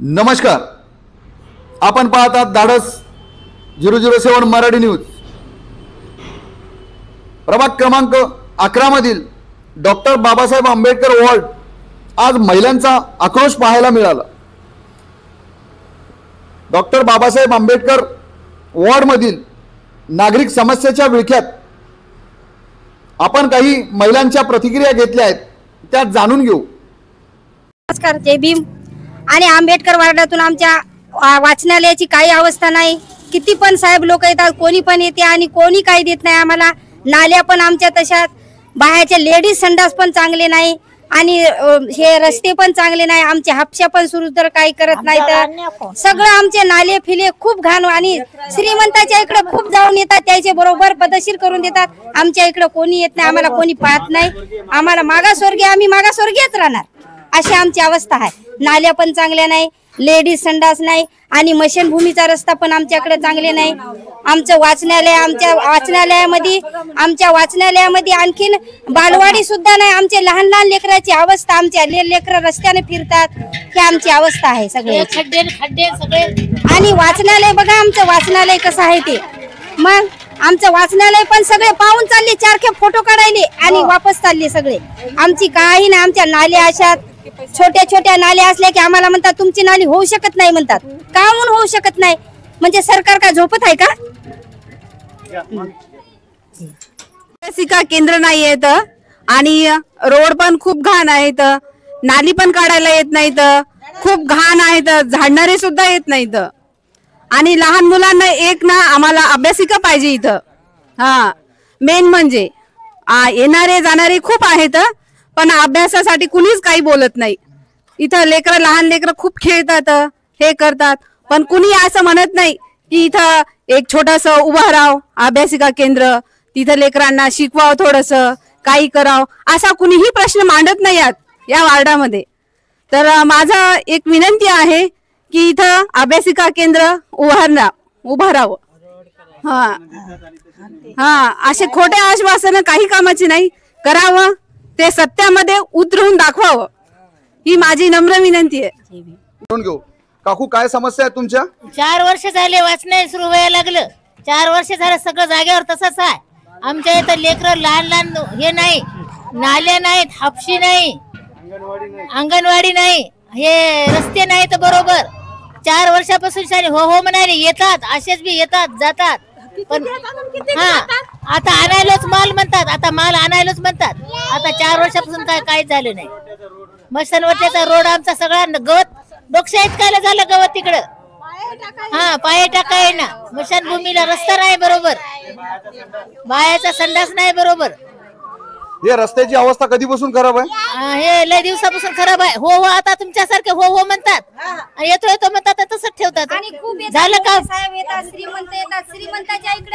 नमस्कार, आपण पाहतात धाडस 007 मराठी न्यूज। प्रभाग क्रमांक 11 मधील डॉक्टर बाबासाहेब आंबेडकर वॉर्ड आज महिलांचा आक्रोश पाहायला मिळाला। डॉक्टर बाबासाहेब आंबेडकर वॉर्ड मधील नागरिक समस्येच्या विळख्यात आपण काही महिलांच्या प्रतिक्रिया घेतल्या आहेत, त्या जाणून घेऊ। नमस्कार, जय भीम। आणि आंबेडकर वार्डातून आमच्या वाचनालयाची काही अवस्था नाही। किती पण साहेब लोक येतात, कोणी पण येते आणि कोणी काही देत नाही आम्हाला। नाल्या पण आमच्या तशाच, बाहेरचे लेडीज संडास पण चांगले नाही आणि हे रस्ते पण चांगले नाही। आमचे हापशा पण सुरू तर काही करत नाही, तर सगळं आमचे नाले फिले खूप घाण आणि श्रीमंताच्या इकडे खूप जाऊन येतात, त्याचे बरोबर पदशीर करून देतात। आमच्या इकडे कोणी येत नाही, आम्हाला कोणी पाहत नाही। आम्हाला मागासवर्गीय, आम्ही मागासवर्गीयच राहणार अशी आमची अवस्था आहे। नाल्या पण चांगल्या नाही, लेडीज संडास नाही आणि मशनभूमीचा रस्ता पण आमच्याकडे चांगले नाही। आमचं वाचनालय, आमच्या वाचनालयामध्ये आणखीन बालवाडी सुद्धा नाही। आमचे लहान लहान लेकराची अवस्था, आमच्या लेकरं रस्त्याने फिरतात, ही आमची अवस्था आहे सगळे खड्डे सगळे। आणि वाचनालय बघा, आमचं वाचनालय कसं आहे ते। मग आमचं वाचनालय पण सगळे पाहून चालले, 4 खेप फोटो काढायले आणि वापस चालले सगळे। आमची काही नाही, आमच्या नाल्या अशा छोट्या छोट्या नाल्या असल्या की आम्हाला म्हणतात तुमची नाली होऊ शकत नाही, म्हणतात का म्हणून होऊ शकत नाही, म्हणजे सरकार काय झोपत आहे का? लसीका केंद्र नाही आहेत आणि रोड पण खूप घाण आहेत, नाली पण काढायला येत नाहीत, खूप घाण आहेत, झाडणारे सुद्धा येत नाहीत। आणि लहान मुलांना एक ना आम्हाला अभ्यासिका पाहिजे इथं। हा मेन म्हणजे येणारे जाणारे खूप आहेत, पण अभ्यासासाठी कुणीच काही बोलत नाही। इथं लहान लेकरं खूप खेळतात, हे करतात, पण कुणी असं म्हणत नाही की इथं एक छोटस उभं राव अभ्यासिका केंद्र, तिथं लेकरांना शिकवावं, थोडस काही करावं, असा कुणीही प्रश्न मांडत नाही या वार्डामध्ये। तर माझा एक विनंती आहे की इथं अभ्यासिका केंद्र उभं राहावं। असे खोटे आश्वासन काही कामाची नाही, करावं ते सत्यामध्ये उतरून दाखवावं, ही माझी नम्र विनंती आहे। काकू, काय समस्या आहे तुमच्या? 4 वर्ष झाले वाचनालय सुरू व्हायला लागलं, 4 वर्ष झालं सगळं जागेवर तसंच आहे। आमच्या इथं लेकरं लहान लहान हे नाही, नाल्या नाहीत, हापशी नाही, अंगणवाडी नाही, हे रस्ते नाहीत बरोबर। 4 वर्षापासून हो म्हणाले, येतात असेच बी येतात जातात, पण आता आणायलाच माल म्हणतात, आता माल आणायलाच म्हणतात। आता 4 वर्षापासून काहीच झालं नाही। मसनवट्याचा रोड आमचा सगळा गवत डोक्या इतकायला झालं, गवत तिकडं पाय टाकाय ना। मशानभूमीला रस्ता नाही बरोबर, बायाचा संडास नाही बरोबर। हे रस्त्याची अवस्था कधीपासून खराब आहे? हे लय दिवसापासून खराब आहे। हो आता तुमच्यासारखे हो म्हणतात, येतो म्हणतात, तसंच ठेवतात। झालं का? साहेब येतात, श्रीमंत येतात, श्रीमंताच्या इकडे।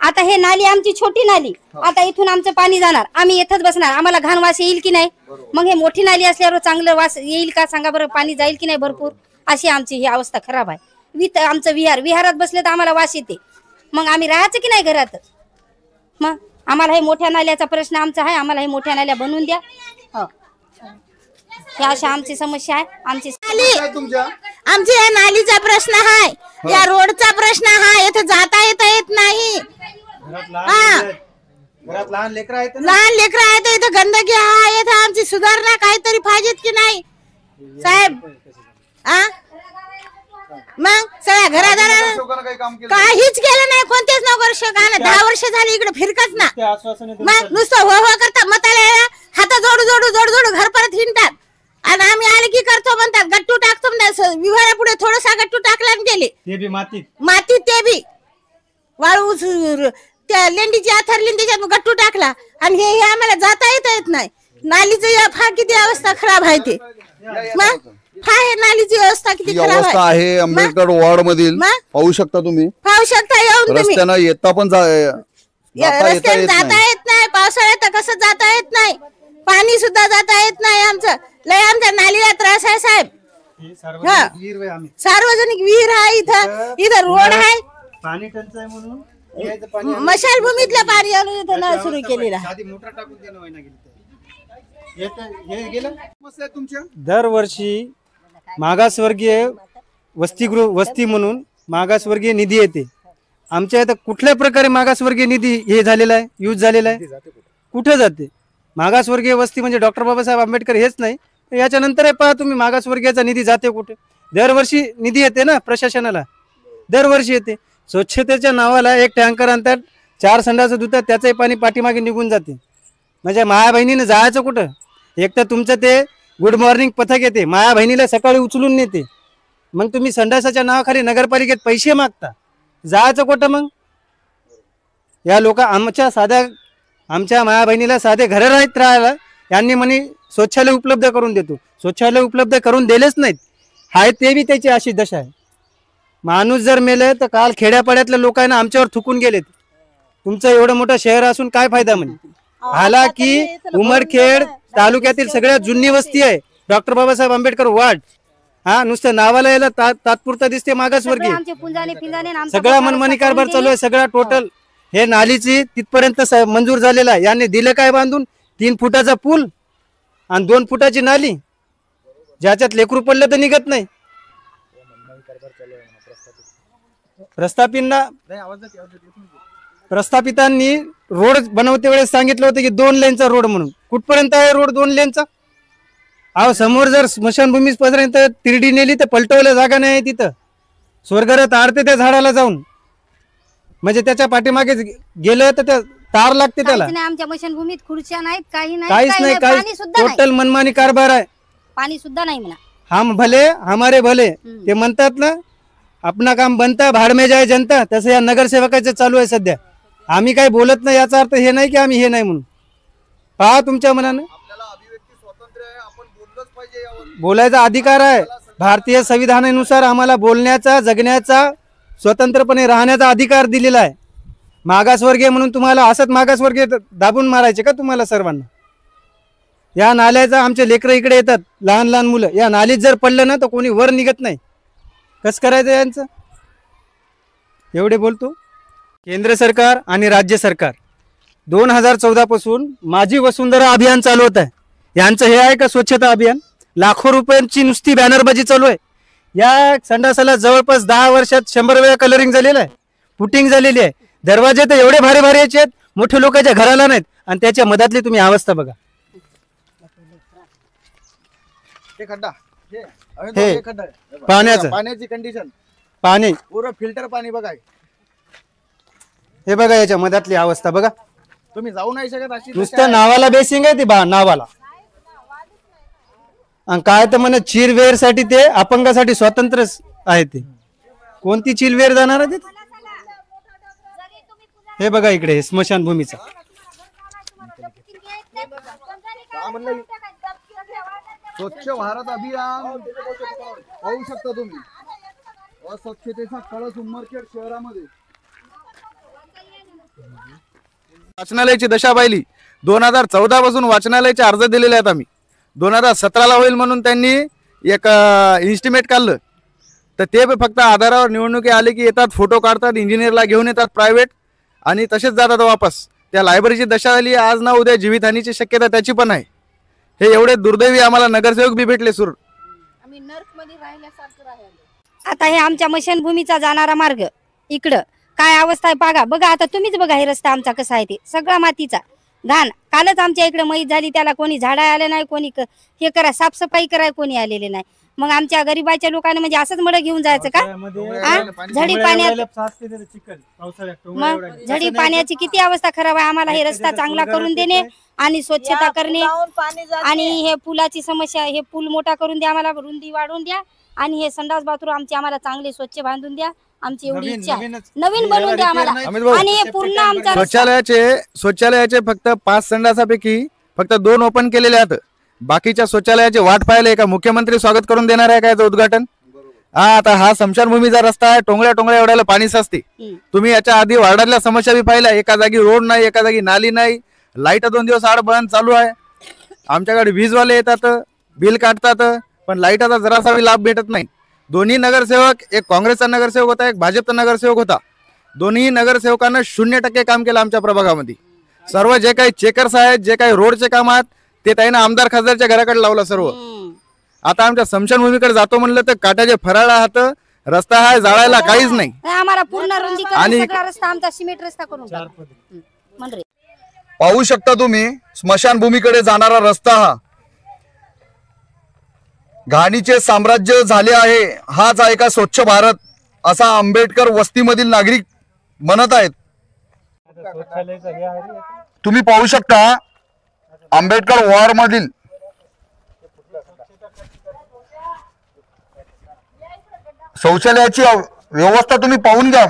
आता हे नाली आमची छोटी नाली, आता इथून आमचं पाणी जाणार, आम्ही इथंच बसणार, आम्हाला घाण वास येईल की नाही? मग हे मोठी नाली असल्यावर चांगलं वास येईल का सांगा बरं? पाणी जाईल की नाही भरपूर? अशी आमची ही अवस्था खराब आहे। आमचं विहारात बसले तर आम्हाला वास येते, मग आम्ही राहायचं की नाही घरात? मग आम्हाला हे मोठ्या नाल्याचा प्रश्न आमचा आहे, आम्हाला हे मोठ्या नाल्या बनवून द्या। हे अशा आमची समस्या आहे। आमची या नालीचा प्रश्न आहे, या रोडचा प्रश्न आहे, इथे जाता येत नाही। लहान लेकरं आहेत, इथं गंदगी आहे, इथं आमची सुधारणा काहीतरी पाहिजेत की नाही साहेब? मग सगळ्या घरादारांना काहीच केलं नाही, कोणतेच नगरसेवकाने 10 वर्ष झाली इकडे फिरकत ना। मग नुसतं हो करतात, मताला हात जोडू घर परत हिंडतात, आणि आम्ही आले की करतो म्हणतात, गट्टू टाकतो म्हणतात। विभागापुढे थोडासा गट्टू टाकला आणि गेले, ते बी मातीत ते बी वाळू त्या लेंडीची आथरली, त्याच्यात गट्टू टाकला, आणि हे आम्हाला जाता येत नाही। नालीचं फार किती अवस्था खराब आहे ते। मग नालीची व्यवस्था किती खराब आहे आंबेडकर वॉर्ड मधील, पाहू शकता तुम्ही, पाहू शकता येऊन तुम्ही। रस्त्यानं येता पण रस्त्याने जाता येत नाही, पावसाळ्यात कसं जाता येत नाही, पाणी सुद्धा जाता येत नाही। आमच्या नालीला त्रास आहे साहेब। सार्वजनिक विहीर आहे, इथं रोड आहे, पाणी टंचाई म्हणून मशालभूमीतलं पाणी आणून इथं नळ सुरू केलेलं आहे। दरवर्षी मागासवर्गीय वस्ती म्हणून मागासवर्गीय निधी येते. आमच्या इथं कुठल्या प्रकारे मागासवर्गीय निधी हे झालेला आहे, यूज झालेला आहे? कुठे जाते? मागासवर्गीय वस्ती म्हणजे डॉक्टर बाबासाहेब आंबेडकर हेच नाही, याच्यानंतर पहा तुम्ही मागासवर्गीयाचा निधी जाते कुठे. दरवर्षी निधी येते ना प्रशासनाला, दरवर्षी येते. स्वच्छतेच्या नावाला एक टँकर आणतात, 4 संडास धुतात, त्याचंही पाणी पाठीमागे निघून जाते. म्हणजे माया बहिणीनं जायचं कुठं? एक तर तुमचं ते गुड मॉर्निंग पथक येते, माया बहिणीला सकाळी उचलून नेते, मग तुम्ही संडासाच्या नावाखाली नगरपालिकेत पैसे मागता, जायचं कुठं मग? या लोक आमच्या माया बहिणीला साधे घरं नाहीत राहायला, यांनी म्हणे शौचालय उपलब्ध करून देतो. शौचालय उपलब्ध करून दिलेच नाहीत, हाय ते बी त्याची अशी दशा आहे. माणूस जर मेले तर काल खेड्यापाड्यातल्या लोकांना आमच्यावर थुकून गेलेत. तुमचं एवढं मोठं शहर असून काय फायदा म्हणे? हाला की उमरखेड तालुक्यातील सगळ्यात जुनी वस्ती आहे डॉक्टर बाबासाहेब आंबेडकर वार्ड. हा, नुसतं नावाला यायला तात्पुरता दिसते मागासवर्गीय. सगळा मनमानी कारभार चालू आहे, सगळा टोटल. हे नालीची तिथपर्यंत मंजूर झालेला आहे. यांनी दिलं काय बांधून? 3 फुटाचा पूल आणि 2 फुटाची नाली, ज्याच्यात लेकरू पडलं तर निघत नाही. प्रस्थापितांनी रोड बनवते वेळेस सांगितलं होतं की 2 लेनचा रोड म्हणून. कुठपर्यंत आहे रोड 2 लेनचा? अहो, समोर जर स्मशानभूमीपर्यंत तिरडी नेली तर पलटवल्या जागा नाही तिथं. स्वर्गरथ आडते त्या झाडाला जाऊन, म्हणजे त्याच्या पाठीमागे गेलं तर त्या तार लागते त्याला. आमच्या मशानभूमीत खुर्च्या नाहीत, काही काहीच नाही, काही टोटल मनमानी कारभार आहे. पाणी सुद्धा नाही म्हणा. हम भले हमारे भले ते म्हणतात ना, अपना काम बनता भाड में जाए जनता. तसं या नगरसेवकाचं चालू आहे सध्या. आम्ही काही बोलत नाही याचा अर्थ हे नाही की आम्ही हे नाही म्हणून. पहा तुमच्या मनानं, बोलायचा अधिकार आहे. भारतीय संविधानानुसार आम्हाला बोलण्याचा, जगण्याचा, स्वतंत्रपणे राहण्याचा अधिकार दिलेला आहे. मागासवर्गीय म्हणून तुम्हाला असंच मागासवर्गीय दाबून मारायचे का तुम्हाला सर्वांना? या नाल्याचा आमचे लेकरं इकडे येतात, लहान लहान मुलं. या नालीत जर पडलं ना तर कोणी वर निघत नाही. कसं करायचं यांचं? एवढे बोलतो. केंद्र सरकार आणि राज्य सरकार 2014 पासून माझी वसुंधरा अभियान चालवत आहे. यांचं हे आहे का स्वच्छता अभियान? लाखो रुपयांची नुसती बॅनरबाजी चालू आहे. या संडासाला जवळपास 10 वर्षात 100 वेळा कलरिंग झालेलं आहे, फुटिंग झालेली आहे. दरवाजे तर एवढे भारी भारी याचे आहेत, मोठ्या लोकांच्या घराला नाहीत. आणि त्याच्या मधातली तुम्ही अवस्था बघा. हे पाण्याची कंडिशन, पाणी पूर्ण फिल्टर पाणी बघा. हे बघा, याच्या मधातली अवस्था बघा. तुम्ही जाऊ नाही शकत अशी. नुसतं नावाला बेसिंग आहे ती नावाला. आणि काय तर म्हणे चिरवेर साठी ते अपंगासाठी स्वतंत्र आहे. ते कोणती चिरवेर जाणार आहे तिथे? हे बघा इकडे स्मशानभूमीचा. स्वच्छ भारत अभियान पाहू शकता तुम्ही. अस्वच्छतेचा कळस उमरखेड शहरामध्ये. वाचनालयाची दशा पाहिली. 2014 पासून वाचनालयाचे अर्ज दिलेले आहेत आम्ही. 2017 होईल म्हणून त्यांनी एक इन्स्टिमेट काढलं, तर ते फक्त आधारावर निवडणुकी आले की येतात, फोटो काढतात, इंजिनियरला घेऊन येतात प्रायव्हेट आणि तसेच जातात वापस. त्या लायब्ररीची दशा आली. आज ना उद्या जीवितहानीची शक्यता त्याची पण आहे. हे एवढे दुर्दैवी आम्हाला नगरसेवक बी भेटले सुर. आता हे आमच्या मशानभूमीचा जाणारा मार्ग इकडं काय अवस्था आहे बघा. बघा आता तुम्हीच बघा, हे रस्ता आमचा कसा आहे ते सगळा मातीचा घाण. कालच आमच्या इकडे मैत झाली, त्याला कोणी झाडा आले नाही, कोणी हे करा साफसफाई कराय कोणी आलेले नाही. मग आमच्या गरीबाच्या लोकांना म्हणजे असंच मड घेऊन जायचं का? झडी पाण्यात, मग झडी पाण्याची किती अवस्था खराब आहे. आम्हाला हे रस्ता चांगला करून देणे आणि स्वच्छता करणे आणि हे पुलाची समस्या, हे पूल मोठा करून द्या, आम्हाला रुंदी वाढवून द्या आणि हे संडास बाथरूम आमचे आम्हाला चांगले स्वच्छ बांधून द्या. आमची एवढी इच्छा आहे, नवीन बनवून द्या आम्हाला. आणि हे पूर्ण आमच्या शौचालयाचे फक्त 5 संडासापैकी फक्त 2 ओपन केलेले आहेत. बाकीच्या शौचालयाची वाट पाहिले का मुख्यमंत्री स्वागत करून देणार आहे का याचं उद्घाटन? आता हा स्मशानभूमीचा रस्ता आहे, टोंगळ्या एवढ्याला पाणी साचते. तुम्ही याच्या आधी वार्डातल्या समस्या बी पाहिल्या. एका जागी रोड नाही, एका जागी नाली नाही, लाईट 2 दिवस आड बंद चालू आहे. आमच्याकडे वीजवाले येतात, बिल काढतात, पण लाईटाचा जरासा बी लाभ भेटत नाही. दोन्ही नगरसेवक, एक काँग्रेसचा नगरसेवक होता, एक भाजपचा नगरसेवक होता. दोन्ही नगरसेवकांना 0% काम केलं आमच्या प्रभागामध्ये. सर्व जे काही चेकर्स आहेत, जे काही रोडचे काम आहेत ते त्याने आमदार खासदारच्या घराकडे लावलं सर्व. आता आमच्या स्मशानभूमीकडे जातो म्हणलं तर काट्याचे फराळ हात रस्ता आहे, जाळायला काहीच नाही. नाही, आम्हाला पूर्ण रुंदीकरण आणि- सगळा रस्ता आमचा सिमेंट रस्ता करून टाका. म्हणरे पाहू शकता तुम्ही स्मशानभूमीकडे जाणारा रस्ता हा घाणीचे साम्राज्य झाले आहे. हाच आहे का स्वच्छ भारत, असा आंबेडकर वस्तीमधील नागरिक म्हणत आहेत. तुम्ही पाहू शकता आंबेडकर वॉर मधील शौचालयाची व्यवस्था तुम्ही पाहून घ्या.